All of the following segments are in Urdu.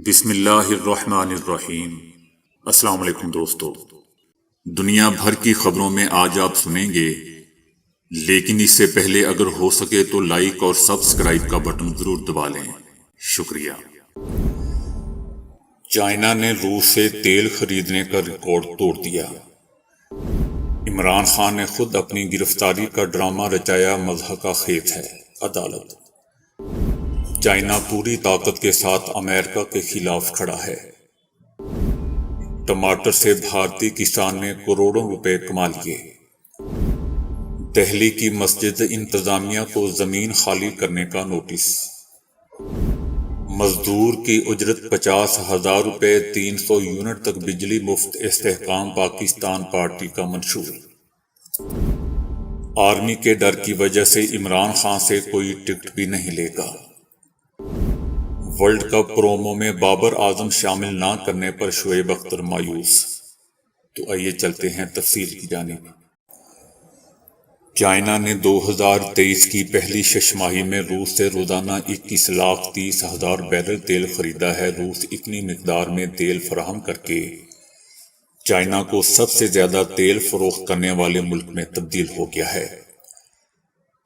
بسم اللہ الرحمن الرحیم۔ السلام علیکم دوستو، دنیا بھر کی خبروں میں آج آپ سنیں گے، لیکن اس سے پہلے اگر ہو سکے تو لائک اور سبسکرائب کا بٹن ضرور دبا لیں، شکریہ۔ چائنا نے روس سے تیل خریدنے کا ریکارڈ توڑ دیا۔ عمران خان نے خود اپنی گرفتاری کا ڈرامہ رچایا، مضحکہ خیز ہے۔ عدالت: چائنا پوری طاقت کے ساتھ امریکہ کے خلاف کھڑا ہے۔ ٹماٹر سے بھارتی کسان نے کروڑوں روپے کما لیے۔ دہلی کی مسجد انتظامیہ کو زمین خالی کرنے کا نوٹس۔ مزدور کی اجرت 50,000 روپے، 300 یونٹ تک بجلی مفت، استحکام پاکستان پارٹی کا منشور۔ آرمی کے ڈر کی وجہ سے عمران خان سے کوئی ٹکٹ بھی نہیں لے گا۔ ورلڈ کپ پرومو میں بابر اعظم شامل نہ کرنے پر شعیب اختر مایوس۔ تو آئیے چلتے ہیں تفصیل کی جانب۔ چائنا نے 2023 کی پہلی شش ماہی میں روس سے روزانہ 21,30,000 بیرل تیل خریدا ہے۔ روس اتنی مقدار میں تیل فراہم کر کے چائنا کو سب سے زیادہ تیل فروخت کرنے والے ملک میں تبدیل ہو گیا ہے۔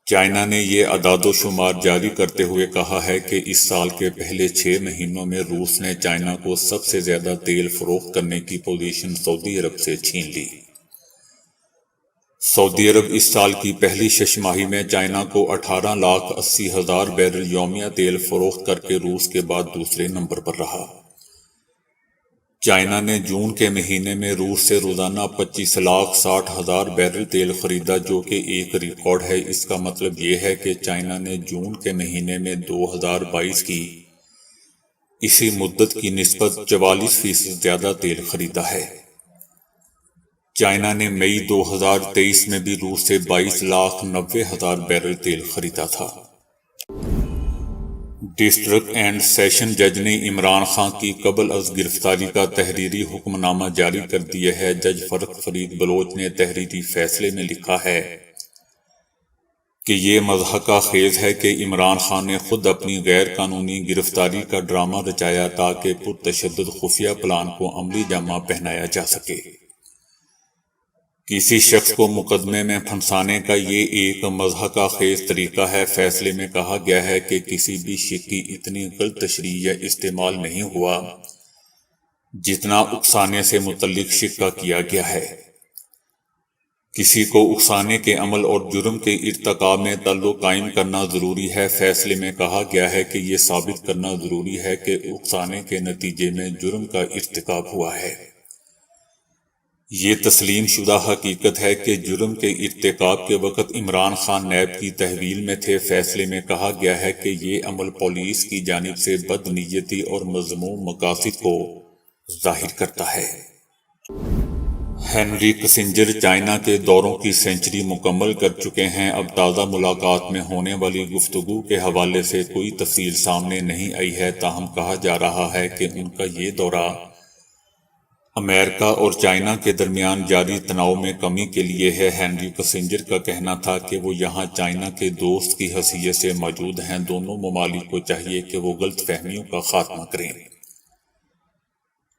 چائنا نے یہ اعداد و شمار جاری کرتے ہوئے کہا ہے کہ اس سال کے پہلے 6 مہینوں میں روس نے چائنا کو سب سے زیادہ تیل فروخت کرنے کی پوزیشن سعودی عرب سے چھین لی۔ سعودی عرب اس سال کی پہلی شش ماہی میں چائنا کو 18,80,000 بیرل یومیہ تیل فروخت کر کے روس کے بعد دوسرے نمبر پر رہا۔ چائنا نے جون کے مہینے میں روس سے روزانہ 25,60,000 بیرل تیل خریدا، جو کہ ایک ریکارڈ ہے۔ اس کا مطلب یہ ہے کہ چائنا نے جون کے مہینے میں 2022 کی اسی مدت کی نسبت 44% زیادہ تیل خریدا ہے۔ چائنا نے مئی 2023 میں بھی روس سے 22,90,000 بیرل تیل خریدا تھا۔ ڈسٹرکٹ اینڈ سیشن جج نے عمران خان کی قبل از گرفتاری کا تحریری حکم نامہ جاری کر دیا ہے۔ جج فرق فرید بلوچ نے تحریری فیصلے میں لکھا ہے کہ یہ مضحکہ خیز ہے کہ عمران خان نے خود اپنی غیر قانونی گرفتاری کا ڈرامہ رچایا تاکہ پرتشدد خفیہ پلان کو عملی جامہ پہنایا جا سکے۔ کسی شخص کو مقدمے میں پھنسانے کا یہ ایک مضحکہ خیز طریقہ ہے۔ فیصلے میں کہا گیا ہے کہ کسی بھی شک کی اتنی غلط تشریح یا استعمال نہیں ہوا جتنا اکسانے سے متعلق شک کا کیا گیا ہے۔ کسی کو اکسانے کے عمل اور جرم کے ارتکاب میں تعلق قائم کرنا ضروری ہے۔ فیصلے میں کہا گیا ہے کہ یہ ثابت کرنا ضروری ہے کہ اکسانے کے نتیجے میں جرم کا ارتکاب ہوا ہے۔ یہ تسلیم شدہ حقیقت ہے کہ جرم کے ارتکاب کے وقت عمران خان نیب کی تحویل میں تھے۔ فیصلے میں کہا گیا ہے کہ یہ عمل پولیس کی جانب سے بد نیتی اور مذموم مقاصد کو ظاہر کرتا ہے۔ ہنری کسنجر چائنا کے دوروں کی سینچری مکمل کر چکے ہیں۔ اب تازہ ملاقات میں ہونے والی گفتگو کے حوالے سے کوئی تفصیل سامنے نہیں آئی ہے، تاہم کہا جا رہا ہے کہ ان کا یہ دورہ امریکہ اور چائنا کے درمیان جاری تناؤ میں کمی کے لیے ہے۔ ہنری کسنجر کا کہنا تھا کہ وہ یہاں چائنا کے دوست کی حیثیت سے موجود ہیں۔ دونوں ممالک کو چاہیے کہ وہ غلط فہمیوں کا خاتمہ کریں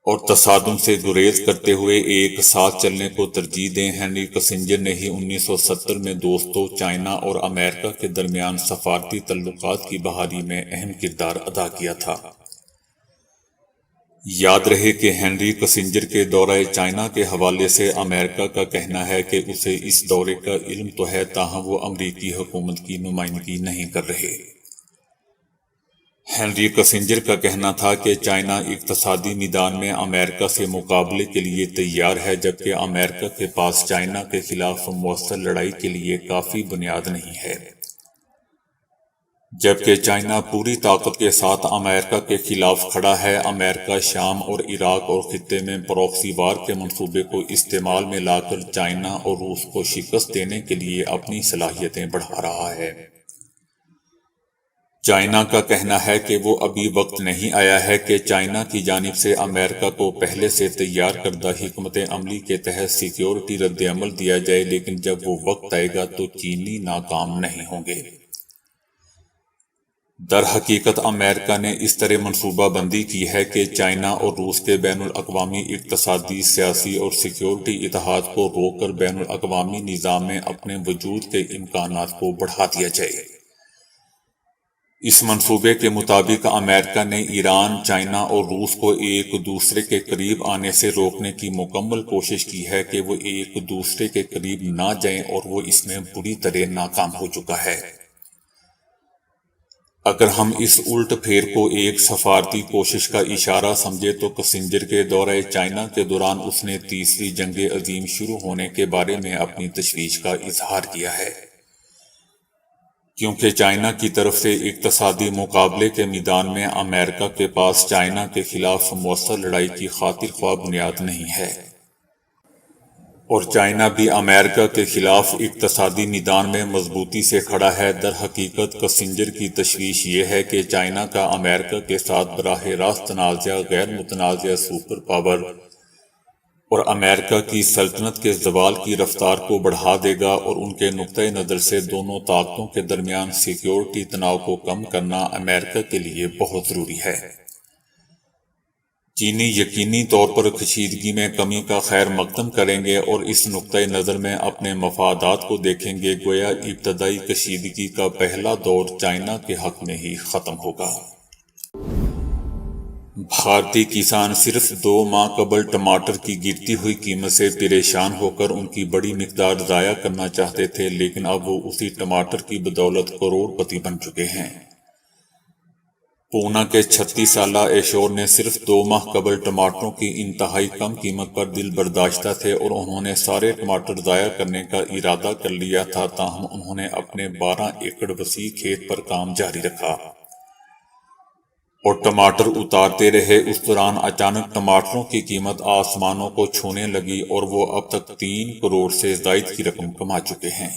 اور تصادم سے گریز کرتے ہوئے ایک ساتھ چلنے کو ترجیح دیں۔ ہنری کسنجر نے ہی 1970 میں دوستوں چائنا اور امریکہ کے درمیان سفارتی تعلقات کی بحالی میں اہم کردار ادا کیا تھا۔ یاد رہے کہ ہنری کسنجر کے دورہ چائنا کے حوالے سے امریکہ کا کہنا ہے کہ اسے اس دورے کا علم تو ہے، تاہم وہ امریکی حکومت کی نمائندگی نہیں کر رہے۔ ہنری کسنجر کا کہنا تھا کہ چائنا اقتصادی میدان میں امریکہ سے مقابلے کے لیے تیار ہے، جبکہ امریکہ کے پاس چائنا کے خلاف مؤثر لڑائی کے لیے کافی بنیاد نہیں ہے۔ جبکہ چائنا پوری طاقت کے ساتھ امریکہ کے خلاف کھڑا ہے۔ امریکہ شام اور عراق اور خطے میں پراکسی وار کے منصوبے کو استعمال میں لا کر چائنا اور روس کو شکست دینے کے لیے اپنی صلاحیتیں بڑھا رہا ہے۔ چائنا کا کہنا ہے کہ وہ ابھی وقت نہیں آیا ہے کہ چائنا کی جانب سے امریکہ کو پہلے سے تیار کردہ حکمت عملی کے تحت سیکیورٹی رد عمل دیا جائے، لیکن جب وہ وقت آئے گا تو چینی ناکام نہیں ہوں گے۔ در حقیقت امریکہ نے اس طرح منصوبہ بندی کی ہے کہ چائنا اور روس کے بین الاقوامی اقتصادی، سیاسی اور سیکیورٹی اتحاد کو روک کر بین الاقوامی نظام میں اپنے وجود کے امکانات کو بڑھا دیا جائے۔ اس منصوبے کے مطابق امریکہ نے ایران، چائنا اور روس کو ایک دوسرے کے قریب آنے سے روکنے کی مکمل کوشش کی ہے کہ وہ ایک دوسرے کے قریب نہ جائیں، اور وہ اس میں بری طرح ناکام ہو چکا ہے۔ اگر ہم اس الٹ پھیر کو ایک سفارتی کوشش کا اشارہ سمجھے تو کسنجر کے دورہ چائنا کے دوران اس نے تیسری جنگ عظیم شروع ہونے کے بارے میں اپنی تشویش کا اظہار کیا ہے، کیونکہ چائنا کی طرف سے اقتصادی مقابلے کے میدان میں امریکہ کے پاس چائنا کے خلاف مؤثر لڑائی کی خاطر خواہ بنیاد نہیں ہے، اور چائنا بھی امریکہ کے خلاف اقتصادی میدان میں مضبوطی سے کھڑا ہے۔ در حقیقت کسنجر کی تشویش یہ ہے کہ چائنا کا امریکہ کے ساتھ براہ راست تنازع غیر متنازع سپر پاور اور امریکہ کی سلطنت کے زوال کی رفتار کو بڑھا دے گا، اور ان کے نقطۂ نظر سے دونوں طاقتوں کے درمیان سیکیورٹی تناؤ کو کم کرنا امریکہ کے لیے بہت ضروری ہے۔ چینی یقینی طور پر کشیدگی میں کمی کا خیر مقدم کریں گے اور اس نقطۂ نظر میں اپنے مفادات کو دیکھیں گے، گویا ابتدائی کشیدگی کا پہلا دور چائنا کے حق میں ہی ختم ہوگا۔ بھارتی کسان صرف 2 ماہ قبل ٹماٹر کی گرتی ہوئی قیمت سے پریشان ہو کر ان کی بڑی مقدار ضائع کرنا چاہتے تھے، لیکن اب وہ اسی ٹماٹر کی بدولت کروڑ پتی بن چکے ہیں۔ پونا کے 36 سالہ ایشور نے صرف 2 ماہ قبل ٹماٹروں کی انتہائی کم قیمت پر دل برداشتہ تھے اور انہوں نے سارے ٹماٹر ضائع کرنے کا ارادہ کر لیا تھا، تاہم انہوں نے اپنے 12 ایکڑ وسیع کھیت پر کام جاری رکھا اور ٹماٹر اتارتے رہے۔ اس دوران اچانک ٹماٹروں کی قیمت آسمانوں کو چھونے لگی اور وہ اب تک 3 کروڑ سے زائد کی رقم کما چکے ہیں۔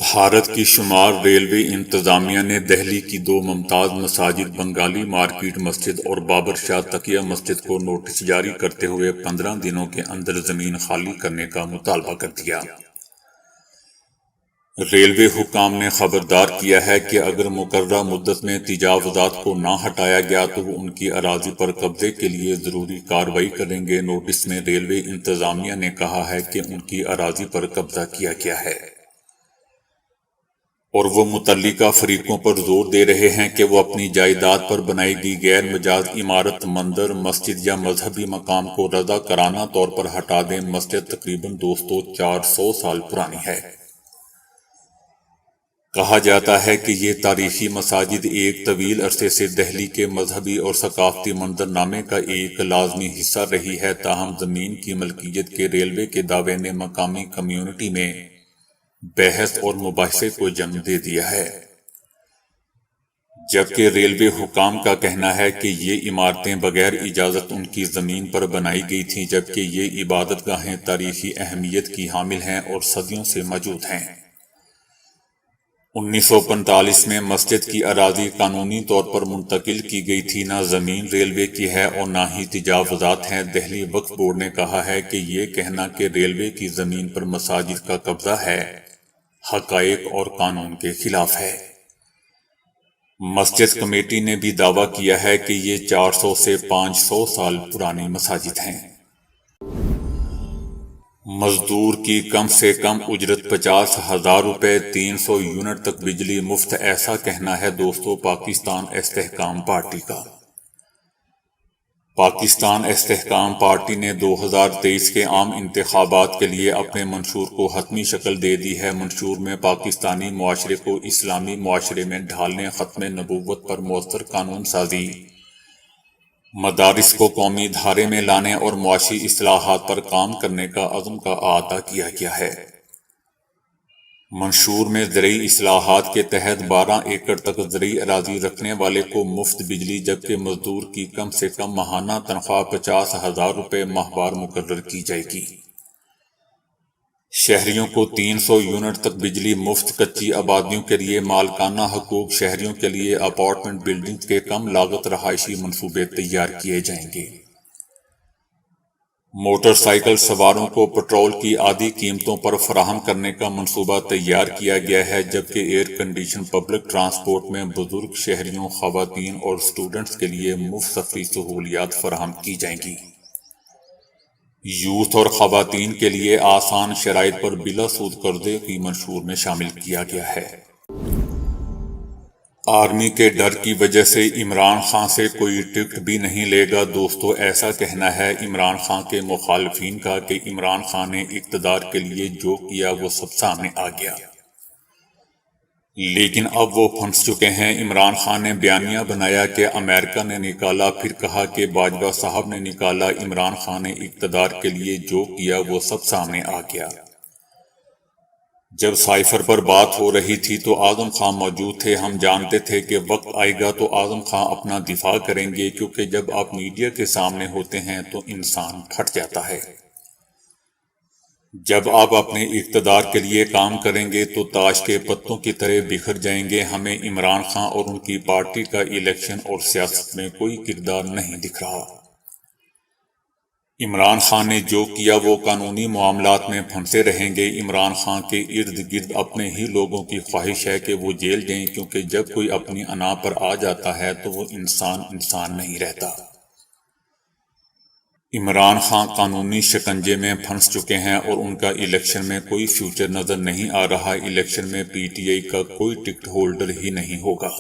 بھارت کی شمال ریلوے انتظامیہ نے دہلی کی 2 ممتاز مساجد بنگالی مارکیٹ مسجد اور بابر شاہ تقیہ مسجد کو نوٹس جاری کرتے ہوئے 15 دنوں کے اندر زمین خالی کرنے کا مطالبہ کر دیا۔ ریلوے حکام نے خبردار کیا ہے کہ اگر مقررہ مدت میں تجاوزات کو نہ ہٹایا گیا تو وہ ان کی اراضی پر قبضے کے لیے ضروری کارروائی کریں گے۔ نوٹس میں ریلوے انتظامیہ نے کہا ہے کہ ان کی اراضی پر قبضہ کیا گیا ہے اور وہ متعلقہ فریقوں پر زور دے رہے ہیں کہ وہ اپنی جائیداد پر بنائی گئی غیر مجاز عمارت، مندر، مسجد یا مذہبی مقام کو رضا کارانہ طور پر ہٹا دیں۔ مسجد تقریباً 400 سال پرانی ہے۔ کہا جاتا ہے کہ یہ تاریخی مساجد ایک طویل عرصے سے دہلی کے مذہبی اور ثقافتی منظرنامے کا ایک لازمی حصہ رہی ہے، تاہم زمین کی ملکیت کے ریلوے کے دعوے نے مقامی کمیونٹی میں بحث اور مباحثے کو جنم دے دیا ہے، جبکہ ریلوے حکام کا کہنا ہے کہ یہ عمارتیں بغیر اجازت ان کی زمین پر بنائی گئی تھیں، جبکہ یہ عبادت گاہیں تاریخی اہمیت کی حامل ہیں اور صدیوں سے موجود ہیں۔ 1945 میں مسجد کی اراضی قانونی طور پر منتقل کی گئی تھی، نہ زمین ریلوے کی ہے اور نہ ہی تجاوزات ہیں۔ دہلی وقف بورڈ نے کہا ہے کہ یہ کہنا کہ ریلوے کی زمین پر مساجد کا قبضہ ہے، حقائق اور قانون کے خلاف ہے۔ مسجد کمیٹی نے بھی دعویٰ کیا ہے کہ یہ 400 سے 500 سال پرانی مساجد ہیں۔ مزدور کی کم سے کم اجرت 50,000 روپے، 300 یونٹ تک بجلی مفت، ایسا کہنا ہے دوستو پاکستان استحکام پارٹی کا۔ پاکستان استحکام پارٹی نے 2023 کے عام انتخابات کے لیے اپنے منشور کو حتمی شکل دے دی ہے۔ منشور میں پاکستانی معاشرے کو اسلامی معاشرے میں ڈھالنے، ختم نبوت پر مؤثر قانون سازی، مدارس کو قومی دھارے میں لانے اور معاشی اصلاحات پر کام کرنے کا عزم کا اعادہ کیا گیا ہے۔ منشور میں زرعی اصلاحات کے تحت 12 ایکڑ تک زرعی اراضی رکھنے والے کو مفت بجلی، جبکہ مزدور کی کم سے کم ماہانہ تنخواہ 50,000 روپے ماہوار مقرر کی جائے گی۔ شہریوں کو 300 یونٹ تک بجلی مفت، کچی آبادیوں کے لیے مالکانہ حقوق، شہریوں کے لیے اپارٹمنٹ بلڈنگز کے کم لاگت رہائشی منصوبے تیار کیے جائیں گے۔ موٹر سائیکل سواروں کو پیٹرول کی آدھی قیمتوں پر فراہم کرنے کا منصوبہ تیار کیا گیا ہے، جبکہ ایئر کنڈیشن پبلک ٹرانسپورٹ میں بزرگ شہریوں، خواتین اور اسٹوڈنٹس کے لیے مفت سفری سہولیات فراہم کی جائیں گی۔ یوتھ اور خواتین کے لیے آسان شرائط پر بلا سود قرضے کی منشور میں شامل کیا گیا ہے۔ آرمی کے ڈر کی وجہ سے عمران خان سے کوئی ٹکٹ بھی نہیں لے گا۔ دوستو، ایسا کہنا ہے عمران خان کے مخالفین کا کہ عمران خان نے اقتدار کے لیے جو کیا وہ سب سامنے آ گیا، لیکن اب وہ پھنس چکے ہیں۔ عمران خان نے بیانیہ بنایا کہ امریکہ نے نکالا، پھر کہا کہ باجوہ صاحب نے نکالا۔ عمران خان نے اقتدار کے لیے جو کیا وہ سب سامنے آ گیا۔ جب سائفر پر بات ہو رہی تھی تو اعظم خان موجود تھے۔ ہم جانتے تھے کہ وقت آئے گا تو اعظم خان اپنا دفاع کریں گے، کیونکہ جب آپ میڈیا کے سامنے ہوتے ہیں تو انسان پھٹ جاتا ہے۔ جب آپ اپنے اقتدار کے لیے کام کریں گے تو تاش کے پتوں کی طرح بکھر جائیں گے۔ ہمیں عمران خان اور ان کی پارٹی کا الیکشن اور سیاست میں کوئی کردار نہیں دکھ رہا۔ عمران خان نے جو کیا وہ قانونی معاملات میں پھنسے رہیں گے۔ عمران خان کے ارد گرد اپنے ہی لوگوں کی خواہش ہے کہ وہ جیل جائیں، کیونکہ جب کوئی اپنی انا پر آ جاتا ہے تو وہ انسان نہیں رہتا۔ عمران خان قانونی شکنجے میں پھنس چکے ہیں اور ان کا الیکشن میں کوئی فیوچر نظر نہیں آ رہا۔ الیکشن میں پی ٹی آئی کا کوئی ٹکٹ ہولڈر ہی نہیں ہوگا۔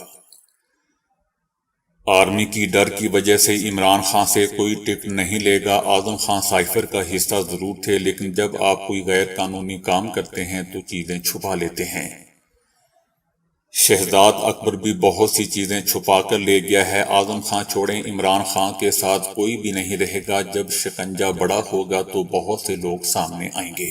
آرمی کی ڈر کی وجہ سے عمران خان سے کوئی ٹکٹ نہیں لے گا۔ اعظم خان سائفر کا حصہ ضرور تھے، لیکن جب آپ کوئی غیر قانونی کام کرتے ہیں تو چیزیں چھپا لیتے ہیں۔ شہزاد اکبر بھی بہت سی چیزیں چھپا کر لے گیا ہے۔ اعظم خان چھوڑیں، عمران خان کے ساتھ کوئی بھی نہیں رہے گا۔ جب شکنجہ بڑا ہوگا تو بہت سے لوگ سامنے آئیں گے۔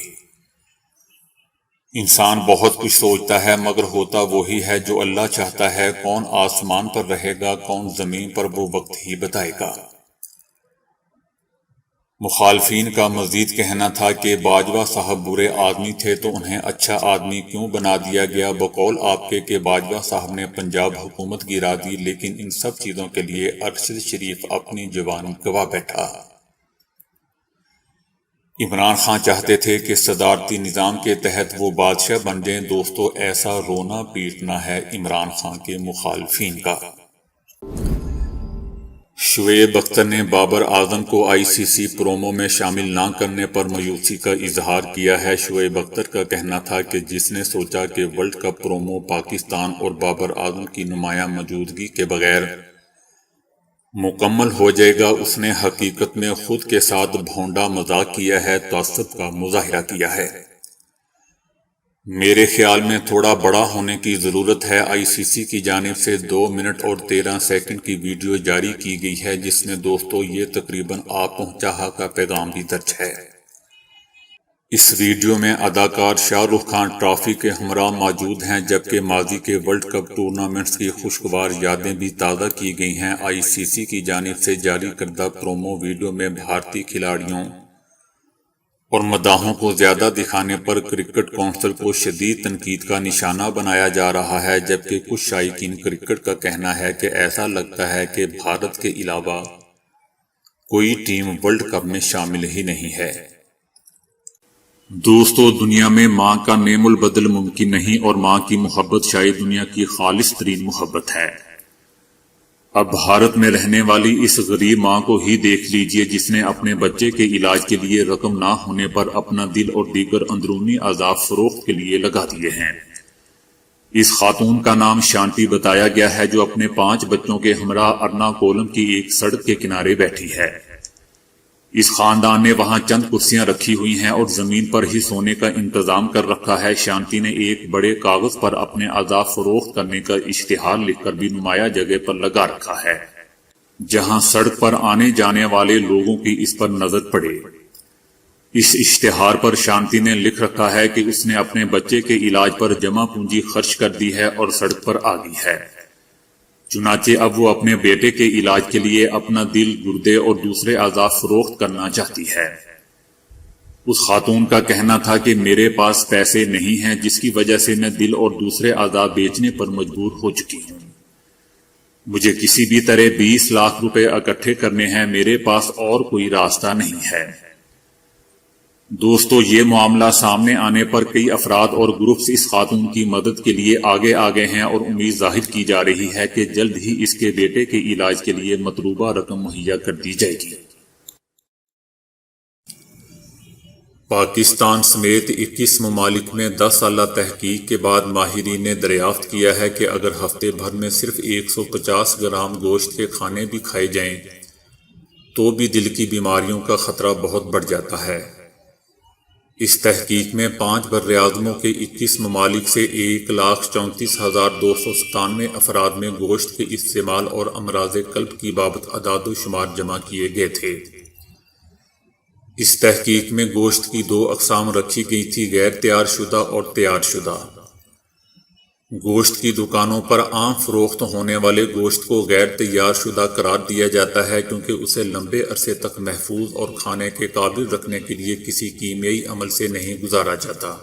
انسان بہت کچھ سوچتا ہے، مگر ہوتا وہی ہے جو اللہ چاہتا ہے۔ کون آسمان پر رہے گا، کون زمین پر، وہ وقت ہی بتائے گا۔ مخالفین کا مزید کہنا تھا کہ باجوہ صاحب برے آدمی تھے تو انہیں اچھا آدمی کیوں بنا دیا گیا۔ بقول آپ کے کہ باجوہ صاحب نے پنجاب حکومت گرا دی، لیکن ان سب چیزوں کے لیے ارشد شریف اپنی جوانی گوا بیٹھا۔ عمران خان چاہتے تھے کہ صدارتی نظام کے تحت وہ بادشاہ بن جائیں۔ دوستو، ایسا رونا پیٹنا ہے عمران خان کے مخالفین کا۔ شعیب اختر نے بابر اعظم کو آئی سی سی پرومو میں شامل نہ کرنے پر مایوسی کا اظہار کیا ہے۔ شعیب اختر کا کہنا تھا کہ جس نے سوچا کہ ورلڈ کپ پرومو پاکستان اور بابر اعظم کی نمایاں موجودگی کے بغیر مکمل ہو جائے گا، اس نے حقیقت میں خود کے ساتھ بھونڈا مذاق کیا ہے، تعصب کا مظاہرہ کیا ہے۔ میرے خیال میں تھوڑا بڑا ہونے کی ضرورت ہے۔ آئی سی سی کی جانب سے 2 منٹ اور 13 سیکنڈ کی ویڈیو جاری کی گئی ہے، جس میں دوستو یہ تقریباً آپ پہنچا کا پیغام بھی درج ہے۔ اس ویڈیو میں اداکار شاہ رخ خان ٹرافی کے ہمراہ موجود ہیں، جبکہ ماضی کے ورلڈ کپ ٹورنامنٹس کی خوشگوار یادیں بھی تازہ کی گئی ہیں۔ آئی سی سی کی جانب سے جاری کردہ پرومو ویڈیو میں بھارتی کھلاڑیوں اور مداحوں کو زیادہ دکھانے پر کرکٹ کونسل کو شدید تنقید کا نشانہ بنایا جا رہا ہے، جبکہ کچھ شائقین کرکٹ کا کہنا ہے کہ ایسا لگتا ہے کہ بھارت کے علاوہ کوئی ٹیم ورلڈ کپ میں شامل ہی نہیں ہے۔ دوستو، دنیا میں ماں کا نعم البدل ممکن نہیں، اور ماں کی محبت شاید دنیا کی خالص ترین محبت ہے۔ اب بھارت میں رہنے والی اس غریب ماں کو ہی دیکھ لیجئے، جس نے اپنے بچے کے علاج کے لیے رقم نہ ہونے پر اپنا دل اور دیگر اندرونی اعضاء فروخت کے لیے لگا دیے ہیں۔ اس خاتون کا نام شانتی بتایا گیا ہے، جو اپنے 5 بچوں کے ہمراہ ارناکولم کی ایک سڑک کے کنارے بیٹھی ہے۔ اس خاندان نے وہاں چند کرسیاں رکھی ہوئی ہیں اور زمین پر ہی سونے کا انتظام کر رکھا ہے۔ شانتی نے ایک بڑے کاغذ پر اپنے اعضاء فروخت کرنے کا اشتہار لکھ کر بھی نمایاں جگہ پر لگا رکھا ہے، جہاں سڑک پر آنے جانے والے لوگوں کی اس پر نظر پڑے۔ اس اشتہار پر شانتی نے لکھ رکھا ہے کہ اس نے اپنے بچے کے علاج پر جمع پونجی خرچ کر دی ہے اور سڑک پر آ گئی ہے۔ چنانچہ اب وہ اپنے بیٹے کے علاج کے لیے اپنا دل، گردے اور دوسرے اعضاء فروخت کرنا چاہتی ہے۔ اس خاتون کا کہنا تھا کہ میرے پاس پیسے نہیں ہیں، جس کی وجہ سے میں دل اور دوسرے اعضاء بیچنے پر مجبور ہو چکی ہوں۔ مجھے کسی بھی طرح 20 لاکھ روپے اکٹھے کرنے ہیں، میرے پاس اور کوئی راستہ نہیں ہے۔ دوستو یہ معاملہ سامنے آنے پر کئی افراد اور گروپس اس خاتون کی مدد کے لیے آگے آ گئے ہیں اور امید ظاہر کی جا رہی ہے کہ جلد ہی اس کے بیٹے کے علاج کے لیے مطلوبہ رقم مہیا کر دی جائے گی۔ پاکستان سمیت 21 ممالک میں 10 سالہ تحقیق کے بعد ماہرین نے دریافت کیا ہے کہ اگر ہفتے بھر میں صرف 150 گرام گوشت کے کھانے بھی کھائے جائیں تو بھی دل کی بیماریوں کا خطرہ بہت بڑھ جاتا ہے۔ اس تحقیق میں 5 براعظموں کے 21 ممالک سے 1,34,297 افراد میں گوشت کے استعمال اور امراض قلب کی بابت اعداد و شمار جمع کیے گئے تھے۔ اس تحقیق میں گوشت کی 2 اقسام رکھی گئی تھی، غیر تیار شدہ اور تیار شدہ۔ گوشت کی دکانوں پر عام فروخت ہونے والے گوشت کو غیر تیار شدہ قرار دیا جاتا ہے کیونکہ اسے لمبے عرصے تک محفوظ اور کھانے کے قابل رکھنے کے لیے کسی کیمیائی عمل سے نہیں گزارا جاتا۔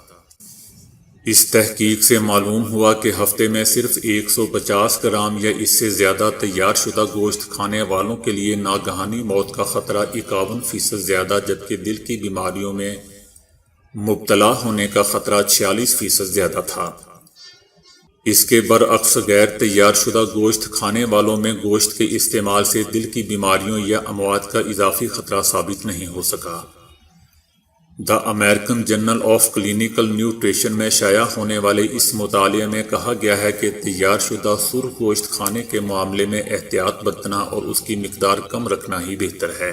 اس تحقیق سے معلوم ہوا کہ ہفتے میں صرف 150 گرام یا اس سے زیادہ تیار شدہ گوشت کھانے والوں کے لیے ناگہانی موت کا خطرہ 51% زیادہ، جبکہ دل کی بیماریوں میں مبتلا ہونے کا خطرہ 46% زیادہ تھا۔ اس کے برعکس غیر تیار شدہ گوشت کھانے والوں میں گوشت کے استعمال سے دل کی بیماریوں یا اموات کا اضافی خطرہ ثابت نہیں ہو سکا۔ The American journal of clinical nutrition میں شائع ہونے والے اس مطالعے میں کہا گیا ہے کہ تیار شدہ سرخ گوشت کھانے کے معاملے میں احتیاط برتنا اور اس کی مقدار کم رکھنا ہی بہتر ہے۔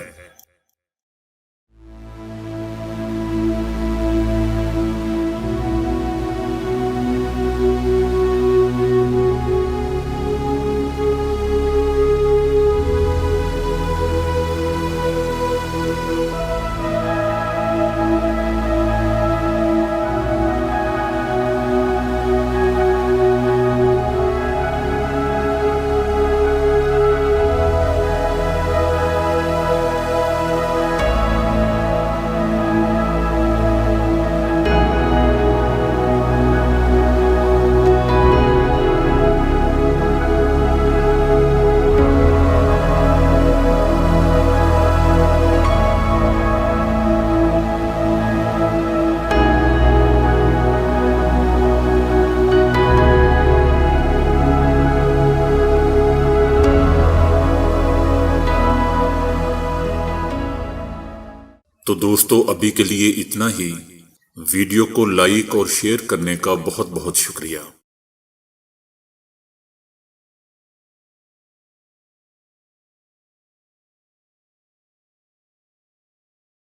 تو دوستو ابھی کے لیے اتنا ہی۔ ویڈیو کو لائک اور شیئر کرنے کا بہت بہت شکریہ۔